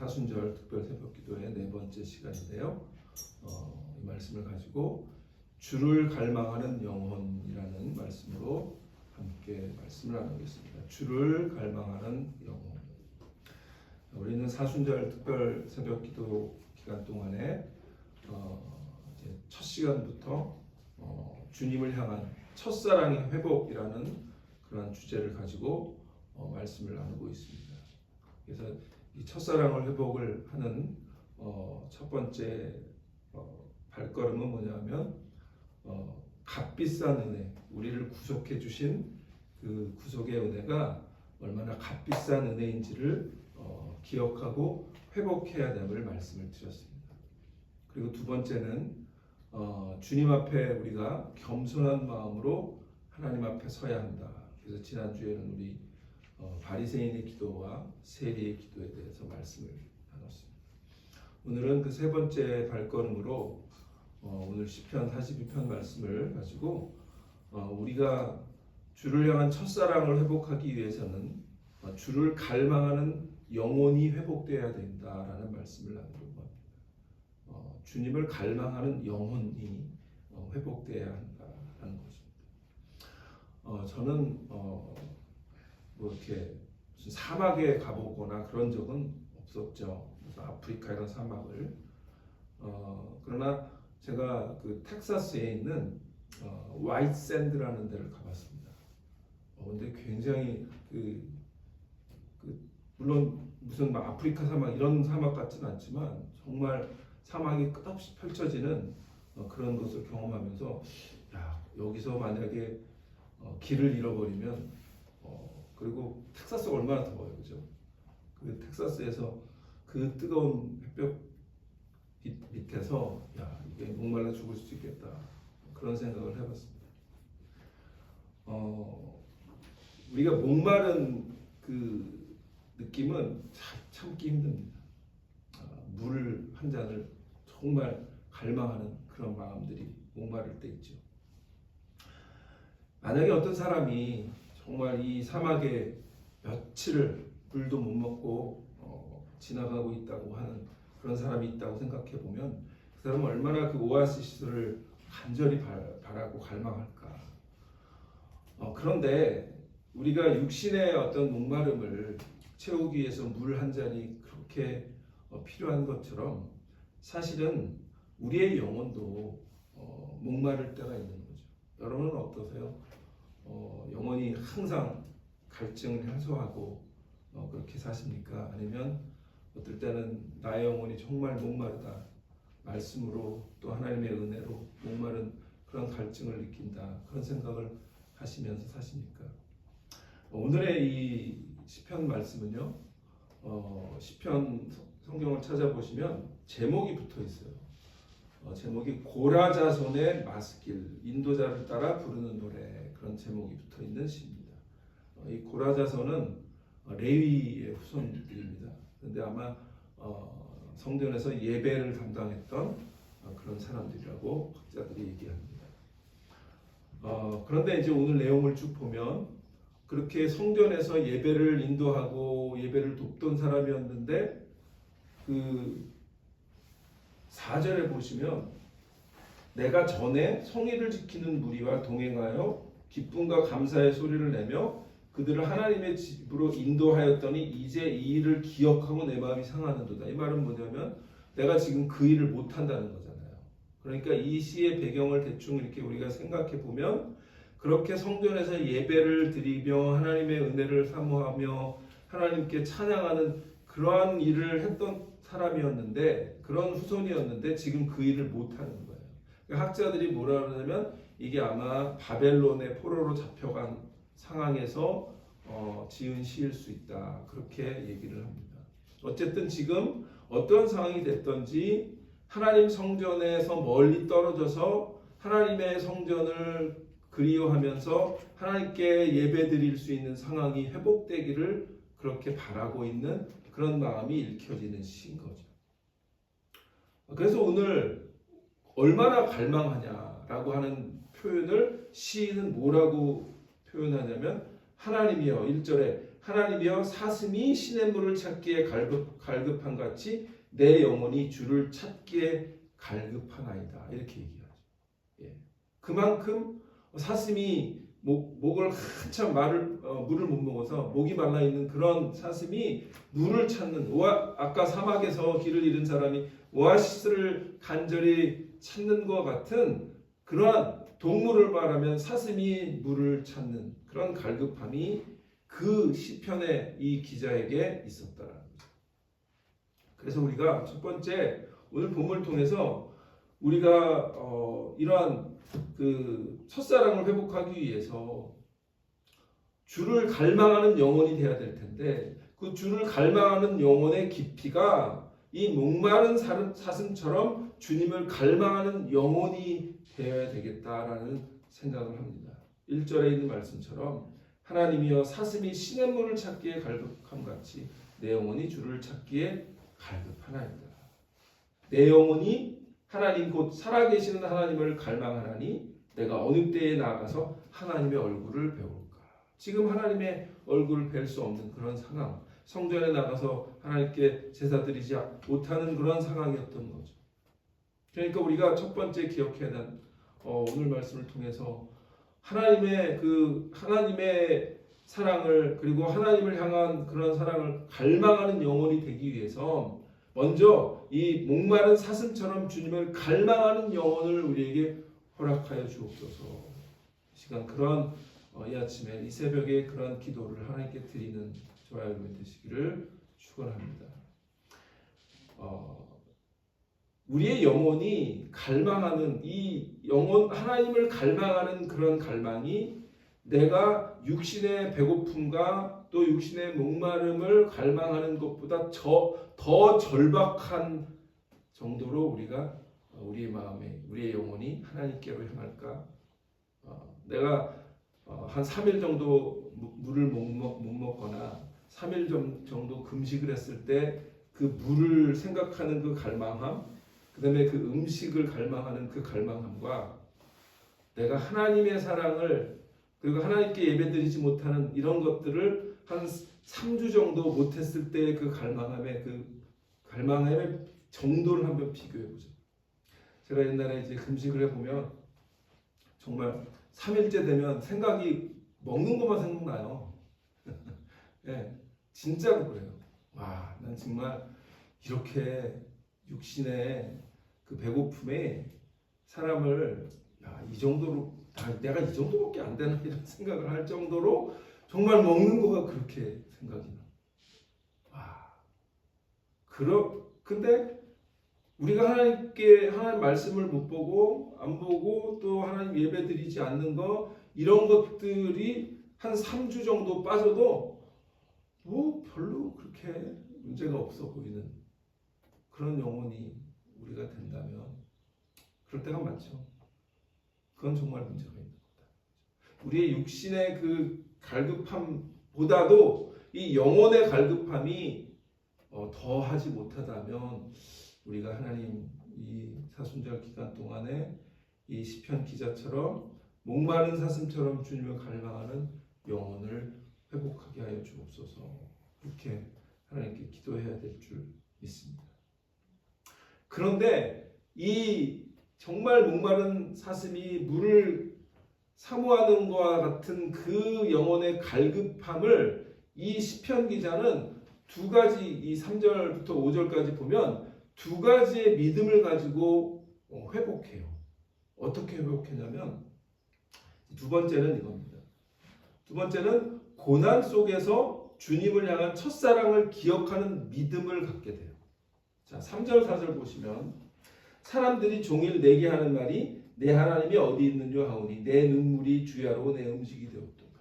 사순절 특별 새벽기도의 네 번째 시간인데요. 이 말씀을 가지고 주를 갈망하는 영혼이라는 말씀으로 함께 말씀을 나누겠습니다. 주를 갈망하는 영혼. 우리는 사순절 특별 새벽기도 기간 동안에 이제 첫 시간부터 주님을 향한 첫사랑의 회복이라는 그런 주제를 가지고 말씀을 나누고 있습니다. 그래서 이 첫사랑을 회복을 하는 첫 번째 발걸음은 뭐냐면 값비싼 은혜, 우리를 구속해 주신 그 구속의 은혜가 얼마나 값비싼 은혜인지를 기억하고 회복해야 됨을 말씀을 드렸습니다. 그리고 두 번째는 주님 앞에 우리가 겸손한 마음으로 하나님 앞에 서야 한다. 그래서 지난주에는 우리 바리새인의 기도와 세리의 기도에 대해서 말씀을 나눴습니다. 오늘은 그 세 번째 발걸음으로 오늘 시편 42편 말씀을 가지고 우리가 주를 향한 첫사랑을 회복하기 위해서는 주를 갈망하는 영혼이 회복되어야 된다라는 말씀을 나누려고 합니다. 주님을 갈망하는 영혼이 회복되어야 한다라는 것입니다. 저는 뭐 이렇게 무슨 사막에 가보거나 그런 적은 없었죠. 그래서 아프리카 이런 사막을 그러나 제가 그 텍사스에 있는 화이트 샌드라는 데를 가봤습니다. 근데 굉장히 물론 무슨 막 아프리카 사막 이런 사막 같지는 않지만 정말 사막이 끝없이 펼쳐지는 그런 것을 경험하면서 여기서 만약에 길을 잃어버리면 그리고 텍사스가 얼마나 더워요, 그죠? 그 텍사스에서 그 뜨거운 햇볕 밑에서 이게 목말라 죽을 수도 있겠다 그런 생각을 해봤습니다. 우리가 목마른 그 느낌은 참기 힘듭니다. 물 한 잔을 정말 갈망하는 그런 마음들이 목마를 때 있죠. 만약에 어떤 사람이 정말 이 사막에 며칠을 물도 못 먹고 지나가고 있다고 하는 그런 사람이 있다고 생각해 보면 그 사람은 얼마나 그 오아시스를 간절히 바라고 갈망할까. 그런데 우리가 육신의 어떤 목마름을 채우기 위해서 물 한 잔이 그렇게 필요한 것처럼 사실은 우리의 영혼도 목마를 때가 있는 거죠. 여러분은 어떠세요? 영혼이 항상 갈증을 해소하고 그렇게 사십니까? 아니면 어떨 때는 나의 영혼이 정말 목마르다. 말씀으로 또 하나님의 은혜로 목마른 그런 갈증을 느낀다. 그런 생각을 하시면서 사십니까? 오늘의 이 시편 말씀은요. 시편 성경을 찾아보시면 제목이 붙어 있어요. 제목이 고라자손의 마스길, 인도자를 따라 부르는 노래, 그런 제목이 붙어 있는 시입니다. 이 고라자손은 레위의 후손들입니다. 그런데 아마 성전에서 예배를 담당했던 그런 사람들이라고 학자들이 얘기합니다. 그런데 이제 오늘 내용을 쭉 보면 그렇게 성전에서 예배를 인도하고 예배를 돕던 사람이었는데 그 4절에 보시면 내가 전에 성의를 지키는 무리와 동행하여 기쁨과 감사의 소리를 내며 그들을 하나님의 집으로 인도하였더니 이제 이 일을 기억하고 내 마음이 상하는도다. 이 말은 뭐냐면 내가 지금 그 일을 못한다는 거잖아요. 그러니까 이 시의 배경을 대충 이렇게 우리가 생각해 보면 그렇게 성전에서 예배를 드리며 하나님의 은혜를 사모하며 하나님께 찬양하는 그러한 일을 했던 사람이었는데 그런 후손이었는데 지금 그 일을 못하는 거예요. 그러니까 학자들이 뭐라 그러냐면 이게 아마 바벨론의 포로로 잡혀간 상황에서 지은 시일 수 있다. 그렇게 얘기를 합니다. 어쨌든 지금 어떤 상황이 됐든지 하나님 성전에서 멀리 떨어져서 하나님의 성전을 그리워하면서 하나님께 예배드릴 수 있는 상황이 회복되기를 그렇게 바라고 있는 그런 마음이 읽혀지는 시인 거죠. 그래서 오늘 얼마나 갈망하냐라고 하는 표현을 시인은 뭐라고 표현하냐면 하나님이여 1절에 하나님이여 사슴이 시냇물을 찾기에 갈급한 같이 내 영혼이 주를 찾기에 갈급하나이다. 이렇게 얘기하죠. 예. 그만큼 사슴이 목을 한참 물을 못 먹어서 목이 말라 있는 그런 사슴이 물을 찾는 아까 사막에서 길을 잃은 사람이 오아시스를 간절히 찾는 것 같은 그러한 동물을 말하면 사슴이 물을 찾는 그런 갈급함이 그 시편의 이 기자에게 있었다라는 거죠. 그래서 우리가 첫 번째 오늘 본문을 통해서 우리가 이러한 그 첫사랑을 회복하기 위해서 주를 갈망하는 영혼이 되어야 될 텐데 그 주를 갈망하는 영혼의 깊이가 이 목마른 사슴처럼 주님을 갈망하는 영혼이 되어야 되겠다라는 생각을 합니다. 1절에 있는 말씀처럼 하나님이여 사슴이 시냇물을 찾기에 갈급함 같이 내 영혼이 주를 찾기에 갈급하나이다. 내 영혼이 하나님 곧 살아계시는 하나님을 갈망하나니 내가 어느 때에 나아가서 하나님의 얼굴을 배울까. 지금 하나님의 얼굴을 뵐 수 없는 그런 상황, 성전에 나가서 하나님께 제사 드리지 못하는 그런 상황이었던 거죠. 그러니까 우리가 첫 번째 기억해야 하는 오늘 말씀을 통해서 하나님의 사랑을 그리고 하나님을 향한 그런 사랑을 갈망하는 영혼이 되기 위해서 먼저 이 목마른 사슴처럼 주님을 갈망하는 영혼을 우리에게 허락하여 주옵소서. 이 시간 그런 이 아침에 이 새벽에 그런 기도를 하나님께 드리는 저와 여러분 되시기를 축원합니다. 우리의 영혼이 갈망하는 이 영혼 하나님을 갈망하는 그런 갈망이 내가 육신의 배고픔과 또 육신의 목마름을 갈망하는 것보다 더 절박한 정도로 우리가 우리의 마음에 우리의 영혼이 하나님께로 향할까? 내가 한 3일 정도 물을 못 먹거나 3일 정도 금식을 했을 때 그 물을 생각하는 그 갈망함, 그 다음에 그 음식을 갈망하는 그 갈망함과 내가 하나님의 사랑을 그리고 하나님께 예배드리지 못하는 이런 것들을 한 3주 정도 못했을 때 그 갈망함의 정도를 한번 비교해보죠. 제가 옛날에 이제 금식을 해보면 정말 3일째 되면 생각이 먹는 것만 생각나요. 네, 진짜로 그래요. 와, 난 정말 이렇게 육신의 그 배고픔에 사람을 이 정도로 내가 이 정도밖에 안 되나 이런 생각을 할 정도로 정말 먹는 거가 그렇게 생각이 나. 근데 우리가 하나님 말씀을 못 보고 안 보고 또 하나님 예배 드리지 않는 거 이런 것들이 한 3주 정도 빠져도 뭐 별로 그렇게 문제가 없어 보이는 그런 영혼이 우리가 된다면 그럴 때가 많죠. 그건 정말 문제가 있는 거다. 우리의 육신의 그 갈급함보다도 이 영혼의 갈급함이 더 하지 못하다면 우리가 하나님 이 사순절 기간 동안에 이 시편 기자처럼 목마른 사슴처럼 주님을 갈망하는 영혼을 회복하게 하여 주옵소서. 그렇게 하나님께 기도해야 될 줄 믿습니다. 그런데 이 정말 목마른 사슴이 물을 사모하는 것과 같은 그 영혼의 갈급함을 이 시편 기자는 두 가지 이 3절부터 5절까지 보면 두 가지의 믿음을 가지고 회복해요. 어떻게 회복했냐면 두 번째는 이겁니다. 두 번째는 고난 속에서 주님을 향한 첫사랑을 기억하는 믿음을 갖게 돼요. 자, 3절 4절 보시면 사람들이 종일 내게 하는 말이 내 하나님이 어디 있느냐 하오니 내 눈물이 주야로 내 음식이 되었도다.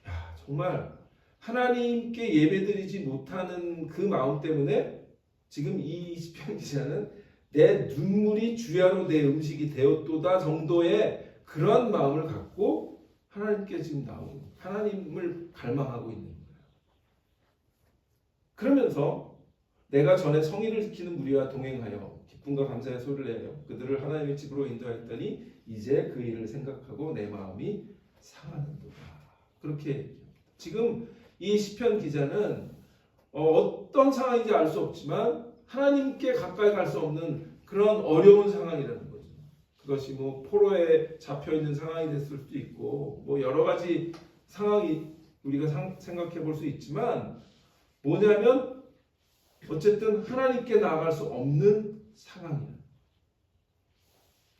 야, 정말 하나님께 예배드리지 못하는 그 마음 때문에 지금 이 시편 기자는 내 눈물이 주야로 내 음식이 되었도다 정도의 그런 마음을 갖고 하나님께 지금 나오는 하나님을 갈망하고 있는 거예요. 그러면서 내가 전에 성의를 지키는 무리와 동행하여 기쁨과 감사의 소리를 내요 그들을 하나님의 집으로 인도하였더니 이제 그 일을 생각하고 내 마음이 상하는도다. 그렇게 지금 이 시편 기자는 어떤 상황인지 알 수 없지만 하나님께 가까이 갈 수 없는 그런 어려운 상황이라는 거죠. 그것이 뭐 포로에 잡혀 있는 상황이 됐을 수도 있고 뭐 여러 가지 상황이 우리가 생각해 볼 수 있지만 뭐냐면 어쨌든 하나님께 나아갈 수 없는 상황이에요.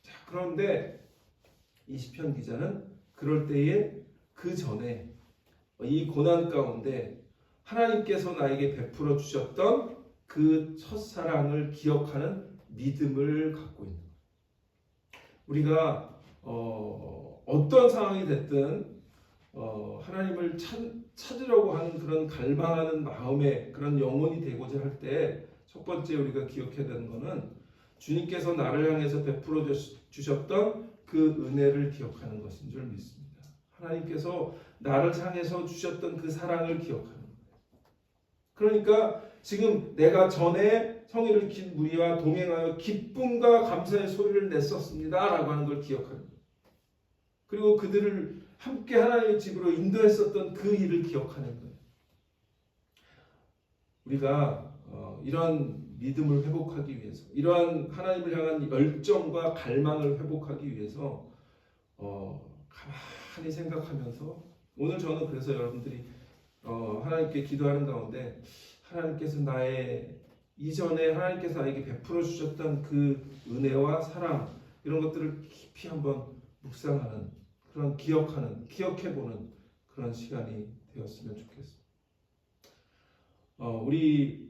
자, 그런데 이 시편 기자는 그럴 때에 그 전에 이 고난 가운데 하나님께서 나에게 베풀어 주셨던 그 첫사랑을 기억하는 믿음을 갖고 있는 거예요. 우리가 어떤 상황이 됐든 하나님을 찾으려고 하는 그런 갈망하는 마음에 그런 영혼이 되고자 할 때 첫 번째 우리가 기억해야 되는 것은 주님께서 나를 향해서 베풀어 주셨던 그 은혜를 기억하는 것인 줄 믿습니다. 하나님께서 나를 향해서 주셨던 그 사랑을 기억하는 거예요. 그러니까 지금 내가 전에 성의를 긴 무리와 동행하여 기쁨과 감사의 소리를 냈었습니다 라고 하는 걸 기억하는 거예요. 그리고 그들을 함께 하나님의 집으로 인도했었던 그 일을 기억하는 거예요. 우리가 이런 믿음을 회복하기 위해서, 이러한 하나님을 향한 열정과 갈망을 회복하기 위해서 가만히 생각하면서 오늘 저는 그래서 여러분들이 하나님께 기도하는 가운데 하나님께서 이전에 하나님께서 나에게 베풀어 주셨던 그 은혜와 사랑 이런 것들을 깊이 한번 묵상하는 그런 기억해보는 그런 시간이 되었으면 좋겠습니다. 우리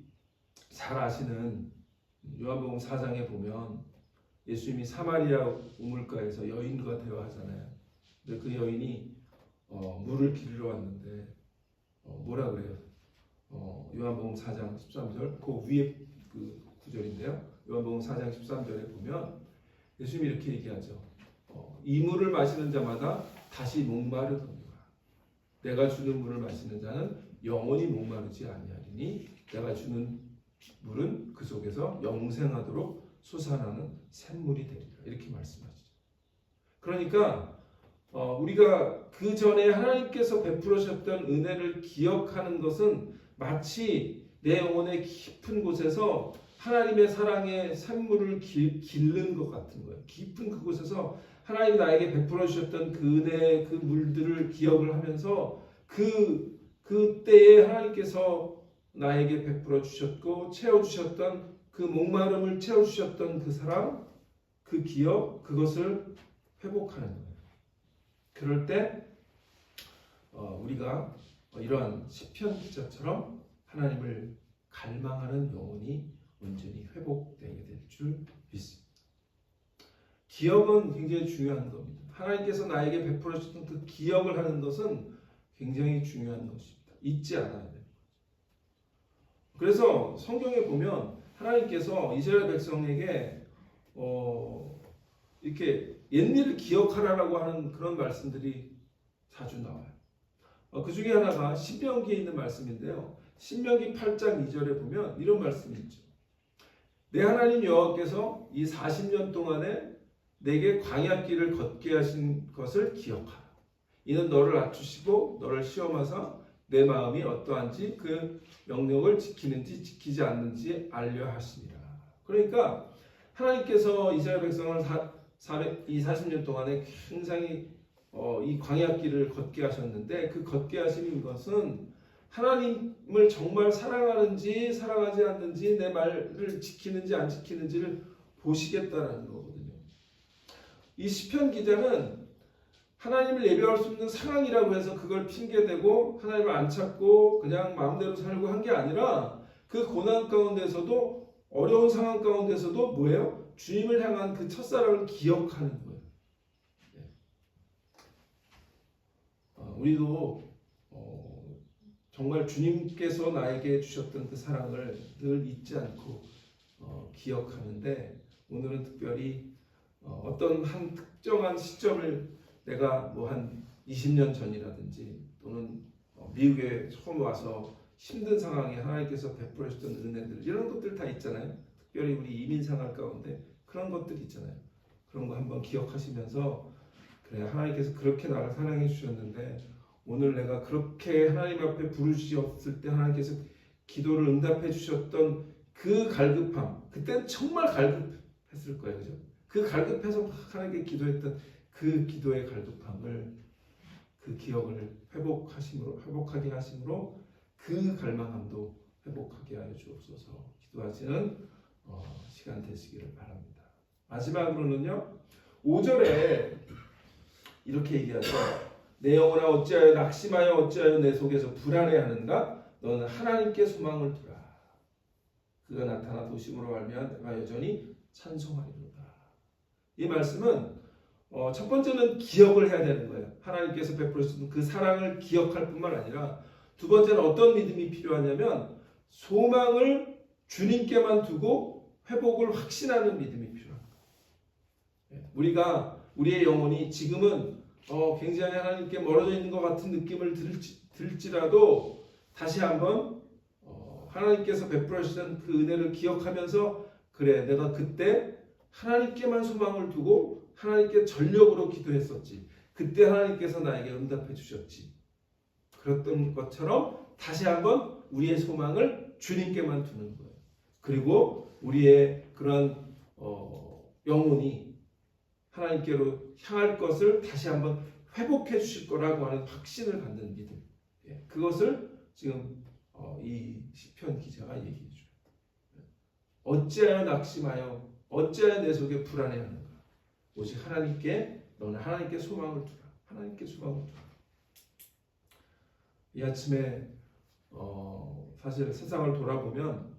잘 아시는 요한복음 4장에 보면 예수님이 사마리아 우물가에서 여인과 대화하잖아요. 근데 그 여인이 물을 기르러 왔는데 뭐라 그래요? 요한복음 4장 13절 그 위에 그 구절인데요. 요한복음 4장 13절에 보면 예수님이 이렇게 얘기하죠. 이 물을 마시는 자마다 다시 목마르더니와 내가 주는 물을 마시는 자는 영원히 목마르지 아니하리니 내가 주는 물은 그 속에서 영생하도록 솟아나는 샘물이 되리라 이렇게 말씀하시죠. 그러니까 우리가 그 전에 하나님께서 베풀으셨던 은혜를 기억하는 것은 마치 내 영혼의 깊은 곳에서 하나님의 사랑의 샘물을 기른 것 같은 거예요. 깊은 그곳에서 하나님이 나에게 베풀어 주셨던 그 은혜의 그 물들을 기억을 하면서 그때에 하나님께서 나에게 베풀어 주셨고 채워주셨던 그 목마름을 채워주셨던 그 사랑, 그 기억, 그것을 회복하는 거예요. 그럴 때 우리가 이러한 시편 기자처럼 하나님을 갈망하는 영혼이 온전히 회복되게 될 줄 믿습니다. 기억은 굉장히 중요한 겁니다. 하나님께서 나에게 베풀어 주셨던 그 기억을 하는 것은 굉장히 중요한 것입니다. 잊지 않아야 돼요. 그래서 성경에 보면 하나님께서 이스라엘 백성에게 이렇게 옛일을 기억하라라고 하는 그런 말씀들이 자주 나와요. 그 중에 하나가 신명기에 있는 말씀인데요. 신명기 8장 2절에 보면 이런 말씀이 있죠. 내 하나님 여호와께서 이 40년 동안에 내게 광야길을 걷게 하신 것을 기억하라. 이는 너를 낮추시고 너를 시험하사 내 마음이 어떠한지 그 명령을 지키는지 지키지 않는지 알려 하시니라. 그러니까 하나님께서 이스라엘 백성을 이 40년 동안에 굉장히 이 광야길을 걷게 하셨는데 그 걷게 하시는 것은 하나님을 정말 사랑하는지 사랑하지 않는지 내 말을 지키는지 안 지키는지를 보시겠다라는 거거든요. 이 시편 기자는 하나님을 예배할 수 없는 상황이라고 해서 그걸 핑계대고 하나님을 안 찾고 그냥 마음대로 살고 한 게 아니라 그 고난 가운데서도 어려운 상황 가운데서도 뭐예요? 주님을 향한 그 첫사랑을 기억하는 거예요. 우리도 정말 주님께서 나에게 주셨던 그 사랑을 늘 잊지 않고 기억하는데 오늘은 특별히 어떤 한 특정한 시점을 내가 뭐 한 20년 전이라든지 또는 미국에 처음 와서 힘든 상황에 하나님께서 베풀어 주셨던 은혜들 이런 것들 다 있잖아요. 특별히 우리 이민 생활 가운데 그런 것들이 있잖아요. 그런 거 한번 기억하시면서 그래 하나님께서 그렇게 나를 사랑해 주셨는데 오늘 내가 그렇게 하나님 앞에 부르짖었을 때 하나님께서 기도를 응답해 주셨던 그 갈급함, 그때는 정말 갈급했을 거예요, 그죠? 그 갈급해서 막 하나님께 기도했던 그 기도의 갈급함을, 그 기억을 회복하게 하심으로 그 갈망함도 회복하게 하여 주옵소서. 기도하시는 시간 되시기를 바랍니다. 마지막으로는요, 5절에 이렇게 얘기하죠. 내 영혼아 어찌하여 낙심하여 어찌하여 내 속에서 불안해하는가? 너는 하나님께 소망을 두라. 그가 나타나 도심으로 알면 내가 여전히 찬송하리로다. 이 말씀은 첫 번째는 기억을 해야 되는 거예요. 하나님께서 베풀어 주신 그 사랑을 기억할 뿐만 아니라, 두 번째는 어떤 믿음이 필요하냐면 소망을 주님께만 두고 회복을 확신하는 믿음이 필요합니다. 우리의 영혼이 지금은 굉장히 하나님께 멀어져 있는 것 같은 느낌을 들지라도 다시 한번 하나님께서 베풀어 주신 그 은혜를 기억하면서, 그래, 내가 그때 하나님께만 소망을 두고 하나님께 전력으로 기도했었지. 그때 하나님께서 나에게 응답해 주셨지. 그랬던 것처럼 다시 한번 우리의 소망을 주님께만 두는 거예요. 그리고 우리의 그런 영혼이 하나님께로 향할 것을 다시 한번 회복해 주실 거라고 하는 확신을 갖는 믿음. 그것을 지금 이 시편 기자가 얘기해 줘요. 어찌하여 낙심하여 어찌하여 내 속에 불안해하는가? 오직 하나님께, 너는 하나님께 소망을 두라. 하나님께 소망을 두라. 이 아침에 사실 세상을 돌아보면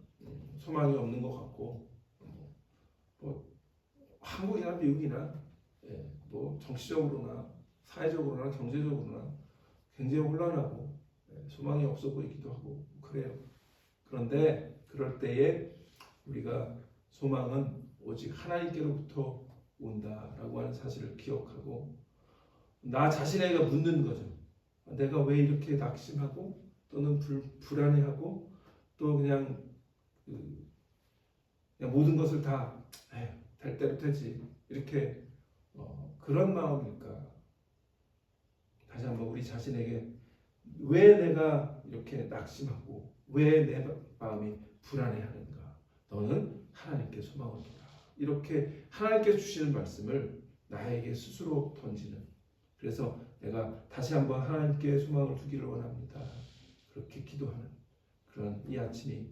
소망이 없는 것 같고, 한국이나 미국이나 뭐 정치적으로나 사회적으로나 경제적으로나 굉장히 혼란하고 소망이 없어 보이기도 하고 그래요. 그런데 그럴 때에 우리가 소망은 오직 하나님께로부터 온다라고 하는 사실을 기억하고, 나 자신에게 묻는 거죠. 내가 왜 이렇게 낙심하고 또는 불안해하고 또 그냥 모든 것을 다 될 대로 되지, 이렇게 그런 마음일까? 다시 한번 우리 자신에게, 왜 내가 이렇게 낙심하고 왜 내 마음이 불안해하는가? 너는 하나님께 소망을 두라. 이렇게 하나님께 주시는 말씀을 나에게 스스로 던지는, 그래서 내가 다시 한번 하나님께 소망을 두기를 원합니다. 그렇게 기도하는 그런 이 아침이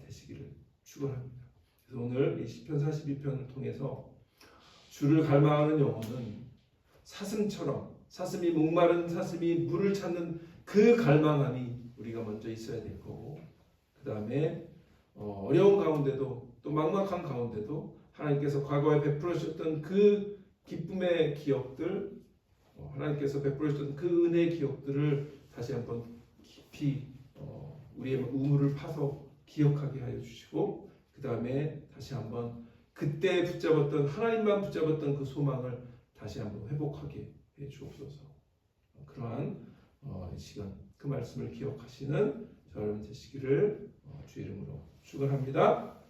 되시기를 축원합니다. 그래서 오늘 이 시편 42편을 통해서 주를 갈망하는 영혼은 사슴이 목마른 사슴이 물을 찾는 그 갈망함이 우리가 먼저 있어야 될 거고, 그 다음에 어려운 가운데도 또 막막한 가운데도 하나님께서 과거에 베풀어 주셨던 그 기쁨의 기억들, 하나님께서 베풀어 주셨던 그 은혜의 기억들을 다시 한번 깊이 우리의 우물을 파서 기억하게 하여 주시고, 그 다음에 다시 한번 그때 붙잡았던, 하나님만 붙잡았던 그 소망을 다시 한번 회복하게 해 주옵소서. 그러한 시간, 그 말씀을 기억하시는 저 여러분 되시기를 주 이름으로 축원합니다.